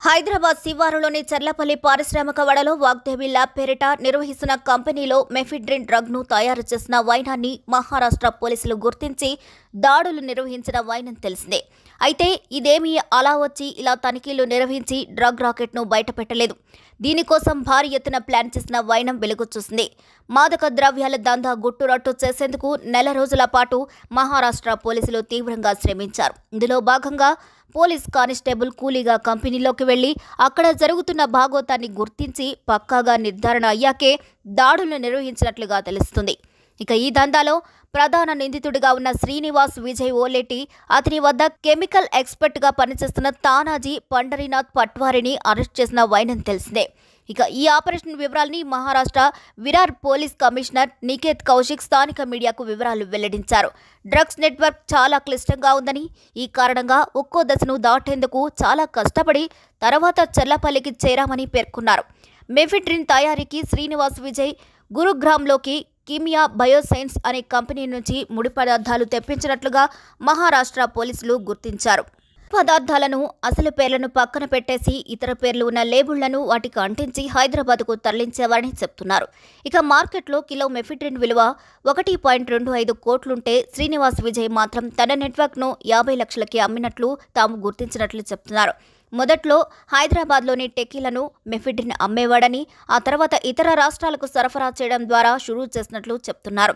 హైదరాబాద్ శివారులోని చర్లపల్లి పారిశ్రామిక వాడలో వాగ్దేవి ల్యాబ్ పేరిట నిర్వహిస్తున్న కంపెనీలో మెఫిడ్రిన్ డ్రగ్ ను తయారు చేసిన వైనాన్ని మహారాష్ట్ర పోలీసులు గుర్తించి దాడులు నిర్వహించిన వైనం తెలిసిందే. అయితే ఇదేమీ అలా వచ్చి ఇలా తనిఖీలు నిర్వహించి డ్రగ్ రాకెట్ ను బయటపెట్టలేదు. దీనికోసం భారీ ఎత్తున ప్లాన్ చేసిన వైనం వెలుగు చూసింది. మాదక ద్రవ్యాల దందా గుట్టురట్టు చేసేందుకు నెల రోజుల పాటు మహారాష్ట్ర పోలీసులు తీవ్రంగా శ్రమించారు. ఇందులో భాగంగా పోలీస్ కానిస్టేబుల్ కూలీగా కంపెనీలోకి వెళ్లి అక్కడ జరుగుతున్న భాగోతాన్ని గుర్తించి పక్కాగా నిర్ధారణ అయ్యాకే దాడులు నిర్వహించినట్లుగా తెలుస్తుంది. ఇక ఈ దందాలో ప్రధాన నిందితుడిగా ఉన్న శ్రీనివాస్ విజయ్ ఓలేటి, అతని వద్ద కెమికల్ ఎక్స్పర్ట్ గా పనిచేస్తున్న తానాజీ పండరీనాథ్ పట్వారిని అరెస్ట్ చేసిన వైనం తెలిసిందే. ఇక ఈ ఆపరేషన్ వివరాల్ని మహారాష్ట్ర విరార్ పోలీస్ కమిషనర్ నికేత్ కౌశిక్ స్థానిక మీడియాకు వివరాలు వెల్లడించారు. డ్రగ్స్ నెట్వర్క్ చాలా క్లిష్టంగా ఉందని, ఈ కారణంగా ఒక్కో దశను దాటేందుకు చాలా కష్టపడి తర్వాత చర్లపల్లికి చేరామని పేర్కొన్నారు. మెఫిడ్రిన్ తయారీకి శ్రీనివాస్ విజయ్ గురుగ్రామ్లోకి కిమియా బయోసైన్స్ అనే కంపెనీ నుంచి ముడి పదార్థాలు తెప్పించినట్లుగా మహారాష్ట్ర పోలీసులు గుర్తించారు. పదార్థాలను అసలు పేర్లను పక్కన పెట్టేసి ఇతర పేర్లు ఉన్న లేబుళ్లను వాటికి అంటించి హైదరాబాద్కు తరలించేవారని చెప్తున్నారు. ఇక మార్కెట్లో కిలో మెఫిడ్రిన్ విలువ 1.25 కోట్లుంటే శ్రీనివాస్ విజయ్ మాత్రం తన నెట్వర్క్ను 50 లక్షలకి అమ్మినట్లు తాము గుర్తించినట్లు చెప్తున్నారు. మొదట్లో హైదరాబాద్లోని టెకీలను మెఫిడ్రిన్ అమ్మేవాడని, ఆ తర్వాత ఇతర రాష్ట్రాలకు సరఫరా చేయడం ద్వారా షురూ చేసినట్లు చెప్తున్నారు.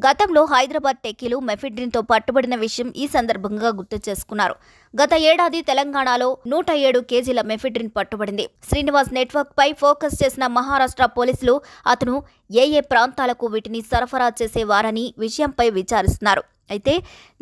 గతంలో హైదరాబాద్ టెకీలు మెఫిడ్రిన్తో పట్టుబడిన విషయం ఈ సందర్భంగా గుర్తు చేసుకున్నారు. గత ఏడాది తెలంగాణలో 107 కేజీల మెఫిడ్రిన్ పట్టుబడింది. శ్రీనివాస్ నెట్వర్క్ పై ఫోకస్ చేసిన మహారాష్ట్ర పోలీసులు అతను ఏ ప్రాంతాలకు వీటిని సరఫరా చేసేవారని విషయంపై విచారిస్తున్నారు. అయితే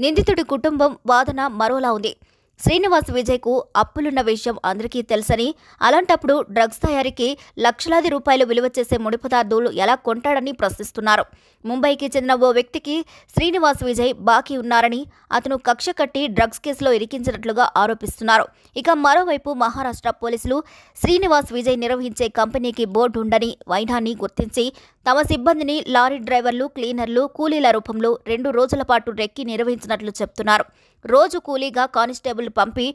నిందితుడి కుటుంబం వాదన మరోలా ఉంది. శ్రీనివాస్ విజయ్కు అప్పులున్న విషయం అందరికీ తెలుసని, అలాంటప్పుడు డ్రగ్స్ తయారీకి లక్షలాది రూపాయలు విలువ చేసే ముడి పదార్థాలు ఎలా కొంటాడని ప్రశ్నిస్తున్నారు. ముంబైకి చెందిన ఓ వ్యక్తికి శ్రీనివాస్ విజయ్ బాకీ ఉన్నారని, అతను కక్ష కట్టి డ్రగ్స్ కేసులో ఇరికించినట్లుగా ఆరోపిస్తున్నారు. ఇక మరోవైపు మహారాష్ట్ర పోలీసులు శ్రీనివాస్ విజయ్ నిర్వహించే కంపెనీకి బోర్డు ఉందని వైనాన్ని గుర్తించి తమ సిబ్బందిని లారీ డ్రైవర్లు, క్లీనర్లు, కూలీల రూపంలో 2 రోజుల పాటు రెక్కి నిర్వహించినట్లు చెప్తున్నారు. రోజు కూలీగా కానిస్టేబుల్ పంపి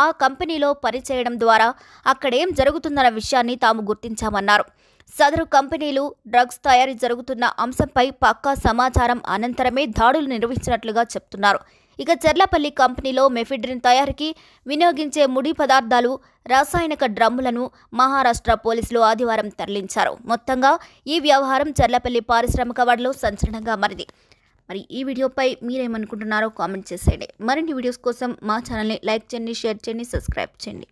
ఆ కంపెనీలో పనిచేయడం ద్వారా అక్కడేం జరుగుతుందన్న విషయాన్ని తాము గుర్తించామన్నారు. సదరు కంపెనీలు డ్రగ్స్ తయారీ జరుగుతున్న అంశంపై పక్కా సమాచారం అనంతరమే దాడులు నిర్వహించినట్లుగా చెప్తున్నారు. ఇక చర్లపల్లి కంపెనీలో మెఫిడ్రిన్ తయారీకి వినియోగించే ముడి పదార్థాలు, రసాయనిక డ్రమ్ములను మహారాష్ట్ర పోలీసులు ఆదివారం తరలించారు. మొత్తంగా ఈ వ్యవహారం చర్లపల్లి పారిశ్రామిక వాడలో సంచలనంగా మారింది. మరి ఈ వీడియోపై మీరేమనుకుంటున్నారో కామెంట్ చేసేయండి. మరిన్ని వీడియోస్ కోసం మా ఛానల్ని లైక్ చేయండి, షేర్ చేయండి, సబ్స్క్రైబ్ చేయండి.